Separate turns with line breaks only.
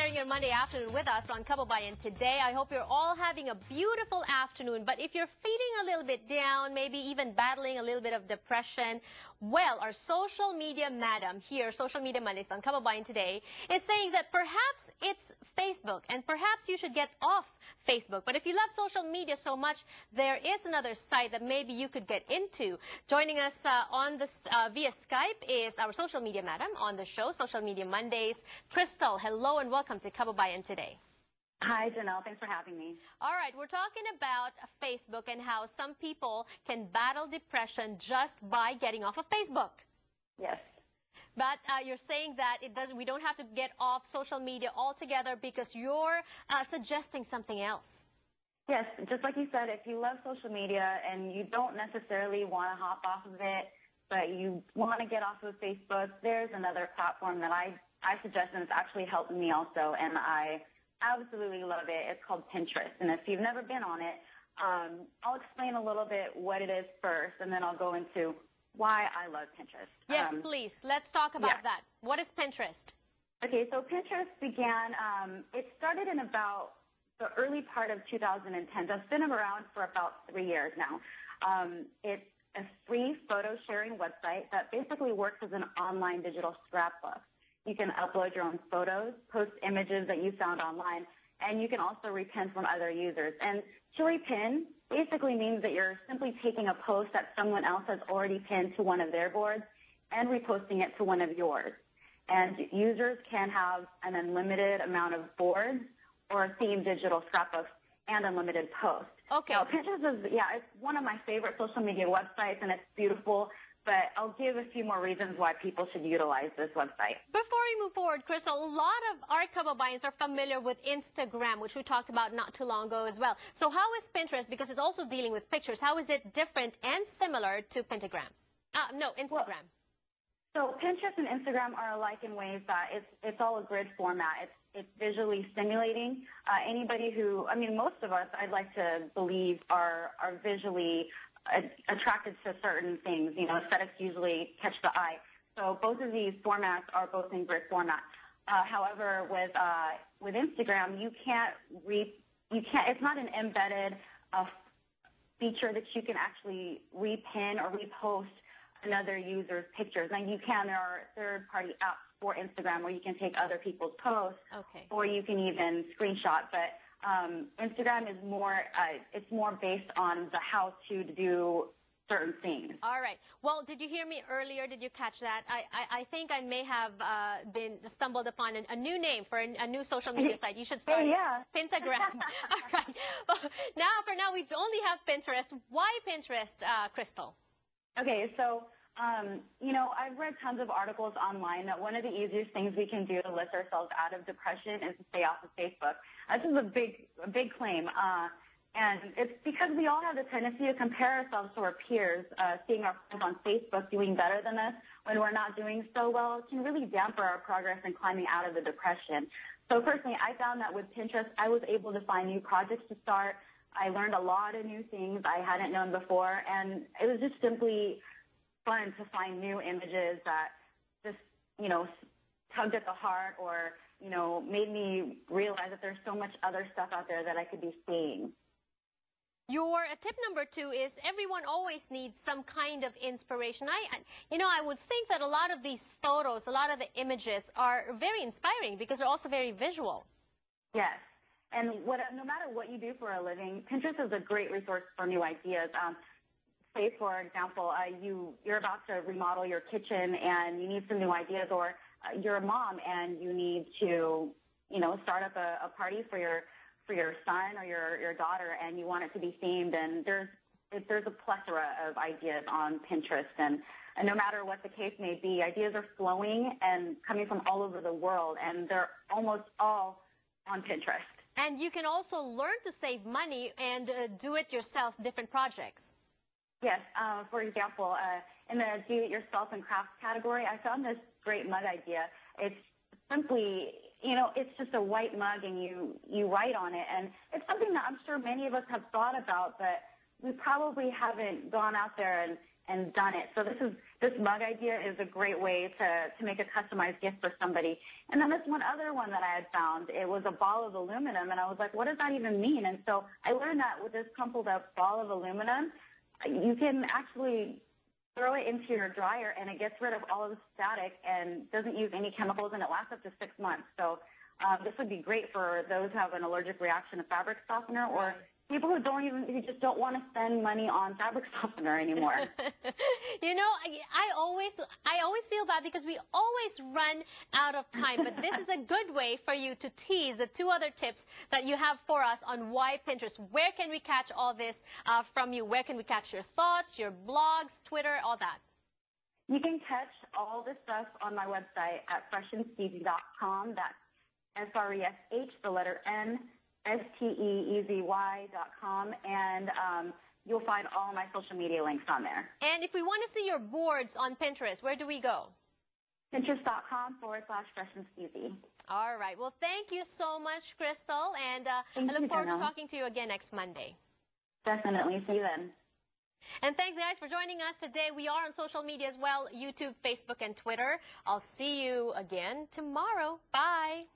sharing your Monday afternoon with us on Kababayan today. I hope you're all having a beautiful afternoon. But if you're feeling a little bit down, maybe even battling a little bit of depression, well, our social media madam here, Social Media Mondays on Kababayan today, is saying that perhaps it's Facebook and perhaps you should get off Facebook. But if you love social media so much, there is another site that maybe you could get into. Joining us on this via Skype is our social media madam on the show, Social Media Mondays, Crystal. Hello and welcome to Kababayan today.
Hi, Janelle. Thanks for having me.
All right, we're talking about Facebook and how some people can battle depression just by getting off of Facebook.
Yes.
But you're saying that we don't have to get off social media altogether because you're suggesting something else.
Yes, just like you said, if you love social media and you don't necessarily want to hop off of it, but you want to get off of Facebook, there's another platform that I suggest, and it's actually helped me also, and I absolutely love it. It's called Pinterest. And if you've never been on it, I'll explain a little bit what it is first, and then I'll go into why I love Pinterest.
Yes, please. Let's talk about that. What is Pinterest? Okay,
so Pinterest began, it started in about the early part of 2010. So it's been around for about 3 years now. It's a free photo sharing website that basically works as an online digital scrapbook. You can upload your own photos, post images that you found online, and you can also repin from other users. And to repin basically means that you're simply taking a post that someone else has already pinned to one of their boards and reposting it to one of yours. And users can have an unlimited amount of boards or themed digital scrapbooks and unlimited posts.
Okay.
Now, Pinterest is, it's one of my favorite social media websites, and it's beautiful. But I'll give a few more reasons why people should utilize this website.
Before we move forward, Crystal, a lot of our Kababayans are familiar with Instagram, which we talked about not too long ago as well. So how is Pinterest, because it's also dealing with pictures, how is it different and similar to Instagram? Instagram.
So Pinterest and Instagram are alike in ways that it's all a grid format. It's visually stimulating. Anybody who, most of us, I'd like to believe, are visually attracted to certain things. Aesthetics usually catch the eye. So both of these formats are both in grid format. However, with Instagram, you can't. It's not an embedded feature that you can actually repin or repost another user's pictures. And you can. There are third-party apps for Instagram where you can take other people's posts, or you can even screenshot. But Instagram is more, it's more based on the how-to do certain things.
All right. Well, did you hear me earlier? Did you catch that? I think I may have stumbled upon a new name for a new social media site. You should start Pentagram. All right. Well, for now, we only have Pinterest. Why Pinterest, Crystal?
Okay, so I've read tons of articles online that one of the easiest things we can do to lift ourselves out of depression is to stay off of Facebook. This is a big claim, and it's because we all have the tendency to compare ourselves to our peers. Seeing our friends on Facebook doing better than us when we're not doing so well can really damper our progress in climbing out of the depression. So personally, I found that with Pinterest, I was able to find new projects to start. I learned a lot of new things I hadn't known before, and it was just simply fun to find new images that just, tugged at the heart or, made me realize that there's so much other stuff out there that I could be seeing.
Your tip number 2 is everyone always needs some kind of inspiration. I would think that a lot of these photos, a lot of the images are very inspiring because they're also very visual.
Yes. And no matter what you do for a living, Pinterest is a great resource for new ideas. Say, for example, you're about to remodel your kitchen and you need some new ideas, or you're a mom and you need to, start up a party for your son or your daughter, and you want it to be themed. And there's a plethora of ideas on Pinterest, and no matter what the case may be, ideas are flowing and coming from all over the world, and they're almost all on Pinterest.
And you can also learn to save money and do it yourself, different projects.
Yes. For example, in the do-it-yourself and crafts category, I found this great mug idea. It's simply, it's just a white mug, and you write on it. And it's something that I'm sure many of us have thought about, but we probably haven't gone out there and done it. So this mug idea is a great way to make a customized gift for somebody. And then this one other one that I had found, it was a ball of aluminum, and I was like, what does that even mean? And so I learned that with this crumpled up ball of aluminum, you can actually throw it into your dryer, and it gets rid of all of the static and doesn't use any chemicals, and it lasts up to 6 months. So this would be great for those who have an allergic reaction to fabric softener, or people who just don't want to spend money on fabric softener anymore.
You know, I always feel bad because we always run out of time, but this is a good way for you to tease the 2 other tips that you have for us on why Pinterest. Where can we catch all this from you? Where can we catch your thoughts, your blogs, Twitter, all that?
You can catch all this stuff on my website at freshandsteezy.com. That's FRESH, the letter N, STEEZY.com, and you'll find all my social media links on there.
And if we want to see your boards on Pinterest, where do we go?
Pinterest.com/freshandsteezy.
All right. Well, thank you so much, Crystal, and I look forward to talking to you again next Monday.
Definitely. See you then.
And thanks, guys, for joining us today. We are on social media as well, YouTube, Facebook, and Twitter. I'll see you again tomorrow. Bye.